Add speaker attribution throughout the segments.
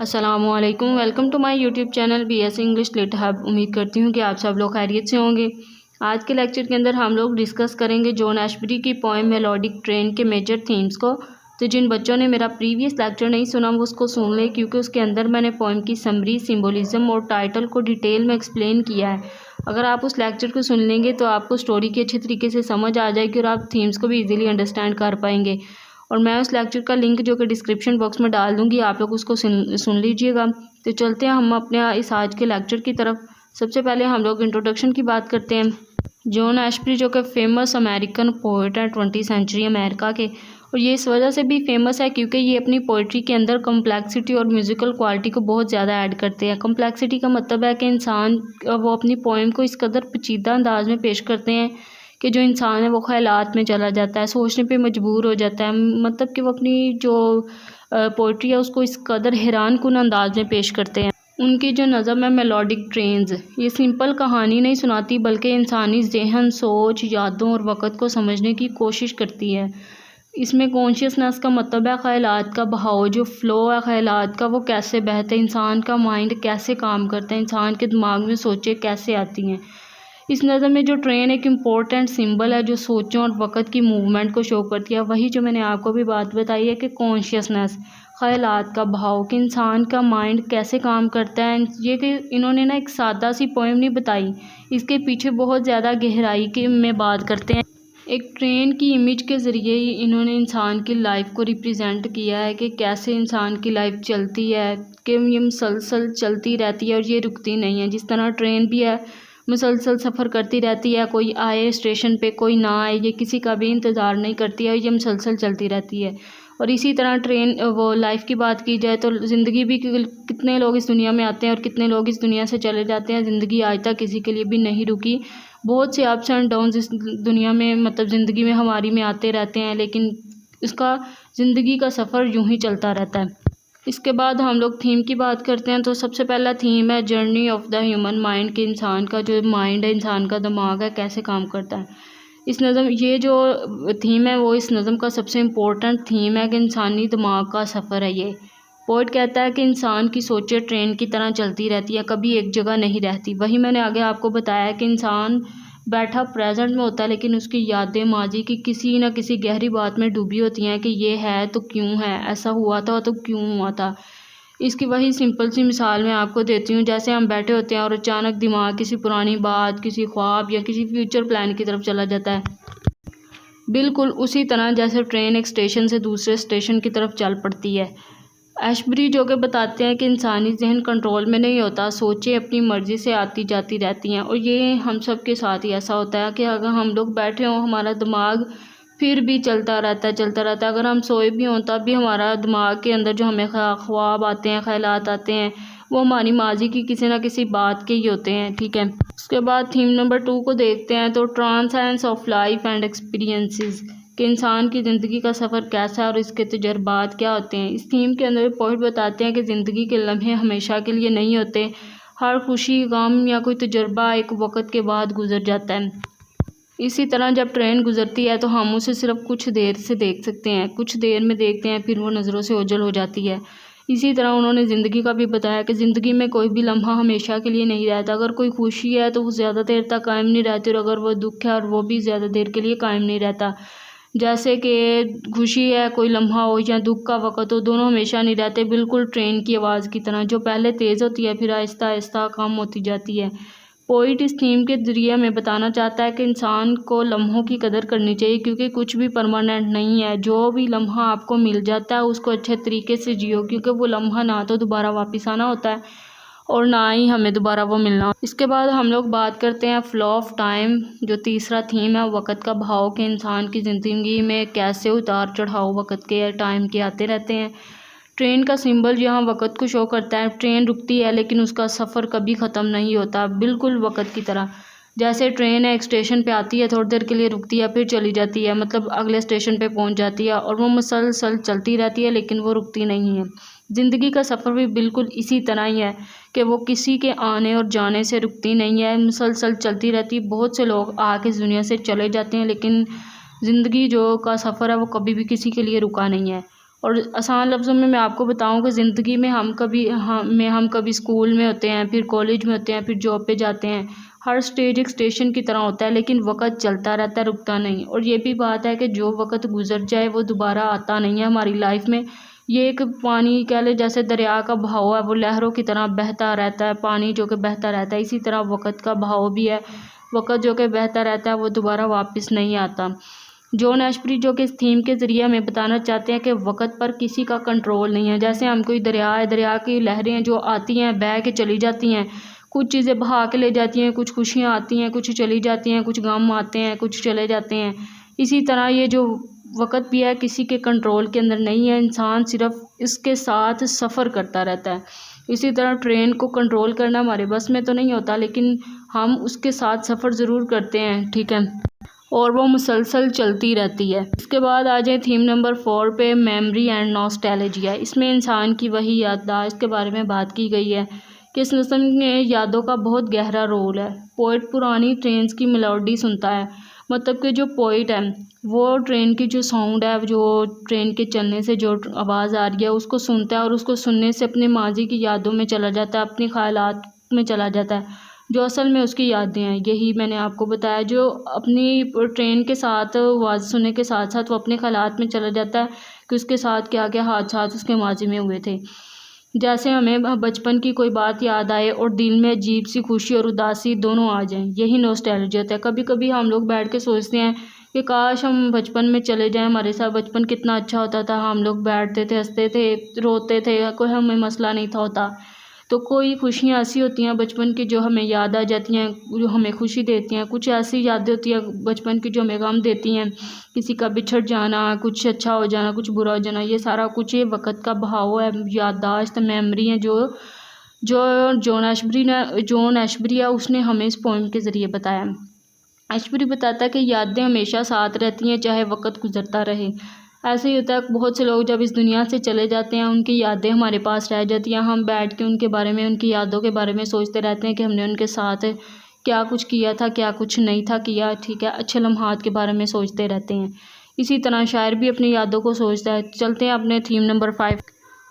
Speaker 1: अस्सलामुअलैकुम। Welcome to my YouTube channel BS English lit hub. उम्मीद करती हूँ कि आप सब लोग खैरियत से होंगे। आज के लेक्चर के अंदर हम लोग डिस्कस करेंगे जॉन एशबरी की पोएम मेलोडिक ट्रेन के मेजर थीम्स को। तो जिन बच्चों ने मेरा प्रीवियस लेक्चर नहीं सुना वो उसको सुन लें, क्योंकि उसके अंदर मैंने पोएम की समरी, सिम्बोलिज्म और टाइटल को डिटेल में एक्सप्लेन किया है। अगर आप उस लेक्चर को सुन लेंगे तो आपको स्टोरी की अच्छे तरीके से समझ आ जाएगी और आप थीम्स को भी ईजिली अंडरस्टैंड कर पाएंगे। और मैं उस लेक्चर का लिंक जो कि डिस्क्रिप्शन बॉक्स में डाल दूँगी, आप लोग उसको सुन लीजिएगा। तो चलते हैं हम अपने इस आज के लेक्चर की तरफ। सबसे पहले हम लोग इंट्रोडक्शन की बात करते हैं। जॉन एशबरी जो कि फेमस अमेरिकन पोइट हैं 20वीं सेंचुरी अमेरिका के, और ये इस वजह से भी फेमस है क्योंकि ये अपनी पोइट्री के अंदर कम्प्लेक्सिटी और म्यूज़िकल क्वालिटी को बहुत ज़्यादा ऐड करते हैं। कम्प्लेक्सिटी का मतलब है कि इंसान वो अपनी पोइम को इस कदर पेचीदा अंदाज में पेश करते हैं कि जो इंसान है वो ख़यालात में चला जाता है, सोचने पे मजबूर हो जाता है। मतलब कि वो अपनी जो पोइट्री है उसको इस कदर हैरान कुन अंदाज में पेश करते हैं। उनकी जो नज़म है मेलोडिक ट्रेन्स, ये सिंपल कहानी नहीं सुनाती बल्कि इंसानी ज़हन, सोच, यादों और वक़्त को समझने की कोशिश करती है। इसमें कॉन्शियसनेस का मतलब है ख़यालात का बहाव, जो फ़्लो है ख़यालात का वो कैसे बहता है, इंसान का माइंड कैसे काम करता है, इंसान के दिमाग में सोचें कैसे आती हैं। इस नज़म में जो ट्रेन एक इम्पोर्टेंट सिंबल है जो सोचों और वक़्त की मूवमेंट को शो करती है। वही जो मैंने आपको भी बात बताई है कि कॉन्शियसनेस, ख़यालात का बहाव, कि इंसान का माइंड कैसे काम करता है। ये कि इन्होंने ना एक सादा सी पोएम नहीं बताई, इसके पीछे बहुत ज़्यादा गहराई के में बात करते हैं। एक ट्रेन की इमेज के ज़रिए ही इन्होंने इंसान की लाइफ को रिप्रेजेंट किया है कि कैसे इंसान की लाइफ चलती है, कि ये मुसलसल चलती रहती है और ये रुकती नहीं है। जिस तरह ट्रेन भी है, मुसलसल सफ़र करती रहती है, कोई आए स्टेशन पे कोई ना आए, ये किसी का भी इंतज़ार नहीं करती है, ये मुसलसल चलती रहती है। और इसी तरह ट्रेन वो लाइफ की बात की जाए तो ज़िंदगी भी, कितने लोग इस दुनिया में आते हैं और कितने लोग इस दुनिया से चले जाते हैं। ज़िंदगी आज तक किसी के लिए भी नहीं रुकी। बहुत से अप्स एंड डाउन्स इस दुनिया में, मतलब ज़िंदगी में हमारी में आते रहते हैं, लेकिन इसका ज़िंदगी का सफ़र यूं ही चलता रहता है। इसके बाद हम लोग थीम की बात करते हैं। तो सबसे पहला थीम है journey of the human mind, कि इंसान का जो माइंड है, इंसान का दिमाग है, कैसे काम करता है। इस नज़म, ये जो थीम है वो इस नज़म का सबसे इम्पोर्टेंट थीम है कि इंसानी दिमाग का सफ़र है ये। पोइट कहता है कि इंसान की सोचें ट्रेन की तरह चलती रहती है, कभी एक जगह नहीं रहती। वही मैंने आगे आपको बताया है कि इंसान बैठा प्रेजेंट में होता है, लेकिन उसकी यादें माजी की किसी न किसी गहरी बात में डूबी होती हैं कि ये है तो क्यों है, ऐसा हुआ था तो क्यों हुआ था। इसकी वही सिंपल सी मिसाल मैं आपको देती हूँ। जैसे हम बैठे होते हैं और अचानक दिमाग किसी पुरानी बात, किसी ख्वाब या किसी फ्यूचर प्लान की तरफ चला जाता है। बिल्कुल उसी तरह जैसे ट्रेन एक स्टेशन से दूसरे स्टेशन की तरफ चल पड़ती है। एशबरी जो कि बताते हैं कि इंसानी जहन कंट्रोल में नहीं होता, सोचें अपनी मर्ज़ी से आती जाती रहती हैं। और ये हम सब के साथ ही ऐसा होता है कि अगर हम लोग बैठे हों, हमारा दिमाग फिर भी चलता रहता है। अगर हम सोए भी हों तब भी हमारा दिमाग के अंदर जो हमें ख्वाब आते हैं, ख्यालात आते हैं, वो हमारी माजी की किसी न किसी बात के ही होते हैं। ठीक है, उसके बाद थीम नंबर 2 को देखते हैं। तो ट्रांसेंस ऑफ लाइफ एंड एक्सपीरियंसेस, कि इंसान की ज़िंदगी का सफ़र कैसा है और इसके तजुर्बात क्या होते हैं। इस थीम के अंदर पोइट बताते हैं कि ज़िंदगी के लम्हे हमेशा के लिए नहीं होते। हर खुशी, गम या कोई तजुर्बा एक वक़्त के बाद गुजर जाता है। इसी तरह जब ट्रेन गुजरती है तो हम उसे सिर्फ कुछ देर से देख सकते हैं, कुछ देर में देखते हैं, फिर वो नज़रों से ओझल हो जाती है। इसी तरह उन्होंने ज़िंदगी का भी बताया कि ज़िंदगी में कोई भी लम्हा हमेशा के लिए नहीं रहता। अगर कोई खुशी है तो वो ज़्यादा देर तक कायम नहीं रहती, और अगर वो दुख है और वो भी ज़्यादा देर के लिए कायम नहीं रहता। जैसे कि खुशी है, कोई लम्हा हो, या दुख का वक़्त हो, दोनों हमेशा नहीं रहते। बिल्कुल ट्रेन की आवाज़ की तरह, जो पहले तेज़ होती है फिर आहिस्ता आहिस्ता कम होती जाती है। पोइट इस थीम के ज़रिए हमें बताना चाहता है कि इंसान को लम्हों की कदर करनी चाहिए, क्योंकि कुछ भी परमानेंट नहीं है। जो भी लम्हा आपको मिल जाता है उसको अच्छे तरीके से जियो, क्योंकि वो लम्हा ना तो दोबारा वापस आना होता है और ना ही हमें दोबारा वो मिलना। इसके बाद हम लोग बात करते हैं फ़्लो ऑफ टाइम, जो तीसरा थीम है, वक़्त का बहाव, के इंसान की ज़िंदगी में कैसे उतार चढ़ाव वक़्त के, टाइम के आते रहते हैं। ट्रेन का सिंबल यहाँ वक़्त को शो करता है। ट्रेन रुकती है लेकिन उसका सफ़र कभी ख़त्म नहीं होता, बिल्कुल वक़्त की तरह। जैसे ट्रेन है, एक स्टेशन पे आती है, थोड़ी देर के लिए रुकती है, फिर चली जाती है, मतलब अगले स्टेशन पे पहुँच जाती है, और वो मुसलसल चलती रहती है लेकिन वो रुकती नहीं है। ज़िंदगी का सफ़र भी बिल्कुल इसी तरह ही है कि वो किसी के आने और जाने से रुकती नहीं है, मुसलसल चलती रहती है। बहुत से लोग आके इस दुनिया से चले जाते हैं, लेकिन ज़िंदगी जो का सफ़र है वो कभी भी किसी के लिए रुका नहीं है। और आसान लफ्ज़ों में मैं आपको बताऊं कि ज़िंदगी में हम कभी स्कूल में होते हैं, फिर कॉलेज में होते हैं, फिर जॉब पे जाते हैं। हर स्टेज एक स्टेशन की तरह होता है, लेकिन वक़्त चलता रहता है, रुकता नहीं। और ये भी बात है कि जो वक़्त गुज़र जाए वो दोबारा आता नहीं है हमारी लाइफ में। ये एक पानी कह लें, जैसे दरिया का बहाव है, वो लहरों की तरह बहता रहता है, पानी जो कि बहता रहता है। इसी तरह वक़्त का बहाव भी है, वक़्त जो कि बहता रहता है वो दोबारा वापस नहीं आता। जॉन एशबरी जो कि इस थीम के ज़रिए हमें बताना चाहते हैं कि वक़्त पर किसी का कंट्रोल नहीं है। जैसे हम कोई दरिया है, दरिया की लहरें जो आती हैं बह के चली जाती हैं, कुछ चीज़ें बहा के ले जाती हैं, कुछ खुशियाँ आती हैं, कुछ चली जाती हैं, कुछ गम आते हैं, कुछ चले जाते हैं। इसी तरह ये जो वक़्त भी है किसी के कंट्रोल के अंदर नहीं है, इंसान सिर्फ इसके साथ सफ़र करता रहता है। इसी तरह ट्रेन को कंट्रोल करना हमारे बस में तो नहीं होता, लेकिन हम उसके साथ सफ़र ज़रूर करते हैं, ठीक है, और वो मुसलसल चलती रहती है। इसके बाद आ जाए थीम नंबर 4 पे, मेमोरी एंड नॉस्टैल्जिया। इसमें इंसान की वही याददाश्त के बारे में बात की गई है कि इस नज़म में यादों का बहुत गहरा रोल है। पोइट पुरानी ट्रेन्स की मेलोडी सुनता है, मतलब कि जो पोइट है वो ट्रेन की जो साउंड है, जो ट्रेन के चलने से जो आवाज़ आ रही है उसको सुनता है, और उसको सुनने से अपने माजी की यादों में चला जाता है, अपने ख़यालात में चला जाता है, जो असल में उसकी यादें हैं। यही मैंने आपको बताया, जो अपनी ट्रेन के साथ आवाज़ सुनने के साथ साथ वो अपने ख़यालात में चला जाता है कि उसके साथ क्या क्या हादसात उसके माजी में हुए थे। जैसे हमें बचपन की कोई बात याद आए और दिल में अजीब सी खुशी और उदासी दोनों आ जाएं, यही नॉस्टैल्जिया होता है। कभी कभी हम लोग बैठ के सोचते हैं कि काश हम बचपन में चले जाएं, हमारे साथ बचपन कितना अच्छा होता था, हम लोग बैठते थे, हंसते थे, रोते थे, कोई हमें मसला नहीं था होता। तो कोई खुशियाँ ऐसी होती हैं बचपन की जो हमें याद आ जाती हैं, जो हमें खुशी देती हैं। कुछ ऐसी यादें होती हैं बचपन की जो हमें गम देती हैं, किसी का बिछड़ जाना, कुछ अच्छा हो जाना, कुछ बुरा हो जाना। ये सारा कुछ ये वक़्त का बहाव है, याददाश्त, मेमोरी है, जो जो जॉन एशबरी है उसने हमें इस पोएम के ज़रिए बताया। एशबरी बताता है कि यादें हमेशा साथ रहती हैं चाहे वक़्त गुज़रता रहे। ऐसे ही होता है, बहुत से लोग जब इस दुनिया से चले जाते हैं उनकी यादें हमारे पास रह जाती हैं। हम बैठ के उनके बारे में, उनकी यादों के बारे में सोचते रहते हैं कि हमने उनके साथ क्या कुछ किया था, क्या कुछ नहीं था किया, ठीक है, अच्छे लम्हात के बारे में सोचते रहते हैं। इसी तरह शायर भी अपनी यादों को सोचता है। चलते हैं अपने theme number 5,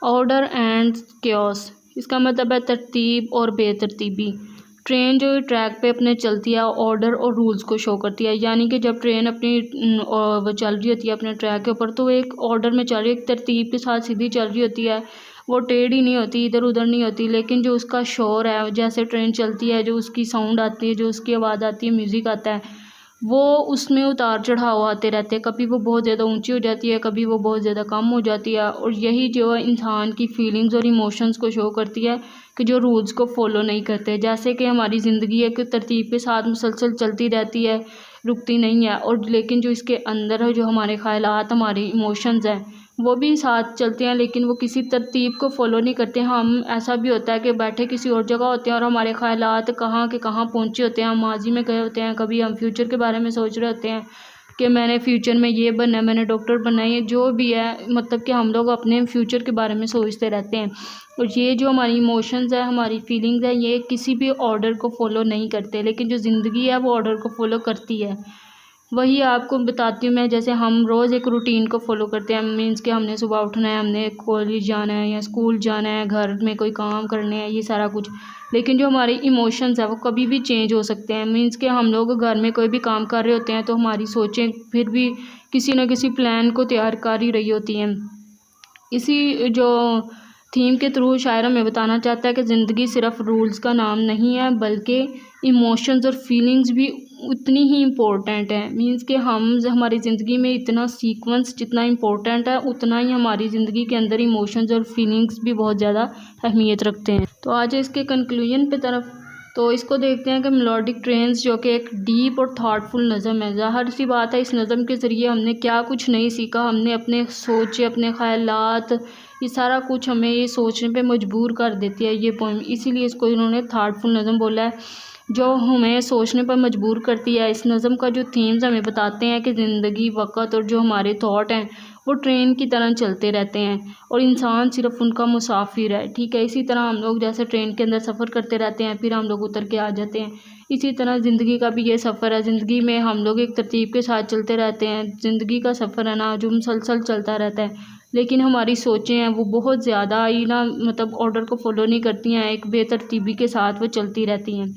Speaker 1: order and chaos. इसका मतलब है तरतीब और बेतरतीबी। ट्रेन जो ट्रैक पे अपने चलती है ऑर्डर और रूल्स को शो करती है, यानी कि जब ट्रेन अपनी वो चल रही होती है अपने ट्रैक के ऊपर, तो वो एक ऑर्डर में चल रही है, एक तरतीब के साथ सीधी चल रही होती है, वो टेढ़ी नहीं होती, इधर उधर नहीं होती। लेकिन जो उसका शोर है, जैसे ट्रेन चलती है, जो उसकी साउंड आती है, जो उसकी आवाज़ आती है, म्यूज़िक आता है, वो उसमें उतार चढ़ाव आते रहते हैं। कभी वो बहुत ज़्यादा ऊंची हो जाती है, कभी वो बहुत ज़्यादा कम हो जाती है। और यही जो है इंसान की फीलिंग्स और इमोशंस को शो करती है कि जो रूल्स को फॉलो नहीं करते। जैसे कि हमारी ज़िंदगी एक तरतीब के साथ मुसलसल चलती रहती है, रुकती नहीं है, और लेकिन जो इसके अंदर है, जो हमारे ख़यालात, हमारे इमोशंस हैं, वो भी साथ चलते हैं, लेकिन वो किसी तरतीब को फॉलो नहीं करते। हम ऐसा भी होता है कि बैठे किसी और जगह होते हैं और हमारे ख़यालात कहाँ के कहाँ पहुँचे होते हैं, हम माजी में गए होते हैं, कभी हम फ्यूचर के बारे में सोच रहे होते हैं कि मैंने फ्यूचर में ये बनना है, मैंने डॉक्टर बनना है, ये जो भी है, मतलब कि हम लोग अपने फ्यूचर के बारे में सोचते रहते हैं। और ये जो हमारी इमोशंस है, हमारी फीलिंग्स है, ये किसी भी ऑर्डर को फॉलो नहीं करते, लेकिन जो ज़िंदगी है वो ऑर्डर को फॉलो करती है। वही आपको बताती हूँ मैं, जैसे हम रोज़ एक रूटीन को फॉलो करते हैं, मीन्स कि हमने सुबह उठना है, हमने कॉलेज जाना है या स्कूल जाना है, घर में कोई काम करने हैं, ये सारा कुछ। लेकिन जो हमारे इमोशंस है वो कभी भी चेंज हो सकते हैं। मीन्स कि हम लोग घर में कोई भी काम कर रहे होते हैं तो हमारी सोचें फिर भी किसी न किसी प्लान को तैयार कर ही रही होती हैं। इसी जो थीम के थ्रू शायर हमें बताना चाहता है कि ज़िंदगी सिर्फ रूल्स का नाम नहीं है, बल्कि इमोशंस और फीलिंग्स भी उतनी ही इम्पोर्टेंट है। मीन्स कि हमारी ज़िंदगी में इतना सीक्वेंस जितना इम्पोर्टेंट है, उतना ही हमारी ज़िंदगी के अंदर इमोशंस और फीलिंग्स भी बहुत ज़्यादा अहमियत रखते हैं। तो आज इसके कंक्लूजन पे तरफ तो इसको देखते हैं कि मेलोडिक ट्रेन्स जो कि एक डीप और थाटफुल नज़म है। ज़ाहिर सी बात है, इस नज़म के ज़रिए हमने क्या कुछ नहीं सीखा, हमने अपने सोचे, अपने ख़यालात, ये सारा कुछ हमें ये सोचने पे मजबूर कर देती है ये पोएम। इसीलिए इसको इन्होंने थाटफुल नज़म बोला है, जो हमें सोचने पर मजबूर करती है। इस नज़म का जो थीम्स हमें बताते हैं कि ज़िंदगी, वक़्त और जो हमारे थॉट हैं वो ट्रेन की तरह चलते रहते हैं और इंसान सिर्फ उनका मुसाफिर है, ठीक है। इसी तरह हम लोग जैसे ट्रेन के अंदर सफ़र करते रहते हैं, फिर हम लोग उतर के आ जाते हैं। इसी तरह ज़िंदगी का भी ये सफ़र है। ज़िंदगी में हम लोग एक तरतीब के साथ चलते रहते हैं। ज़िंदगी का सफ़र है ना, जो मुसलसल चलता रहता है, लेकिन हमारी सोचें हैं वो बहुत ज़्यादा ही ना मतलब ऑर्डर को फॉलो नहीं करती हैं, एक बेतरतीबी के साथ वो चलती रहती हैं।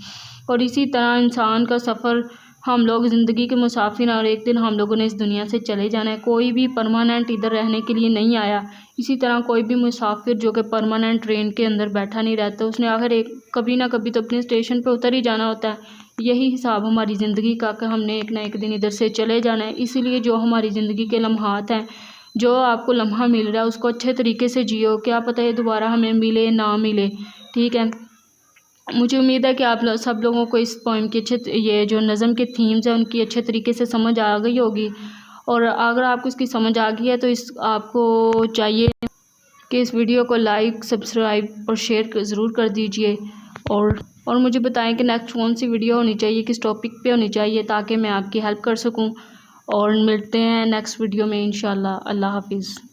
Speaker 1: और इसी तरह इंसान का सफ़र, हम लोग ज़िंदगी के मुसाफिर हैं और एक दिन हम लोगों ने इस दुनिया से चले जाना है। कोई भी परमानेंट इधर रहने के लिए नहीं आया। इसी तरह कोई भी मुसाफिर जो कि परमानेंट ट्रेन के अंदर बैठा नहीं रहता, उसने आखिर एक कभी ना कभी तो अपने स्टेशन पे उतर ही जाना होता है। यही हिसाब हमारी ज़िंदगी का कि हमने एक ना एक दिन इधर से चले जाना है। इसीलिए जो हमारी ज़िंदगी के लम्हात हैं, जो आपको लम्हा मिल रहा है उसको अच्छे तरीके से जियो। क्या पता ये दोबारा हमें मिले ना मिले, ठीक है। मुझे उम्मीद है कि आप सब लोगों को इस पोएम की ये जो नज़म के थीम्स हैं उनकी अच्छे तरीके से समझ आ गई होगी। और अगर आपको इसकी समझ आ गई है तो आपको चाहिए कि इस वीडियो को लाइक, सब्सक्राइब और शेयर ज़रूर कर दीजिए। और मुझे बताएं कि नेक्स्ट कौन सी वीडियो होनी चाहिए, किस टॉपिक पे होनी चाहिए, ताकि मैं आपकी हेल्प कर सकूं। और मिलते हैं नेक्स्ट वीडियो में इंशाल्लाह। अल्लाह हाफिज़।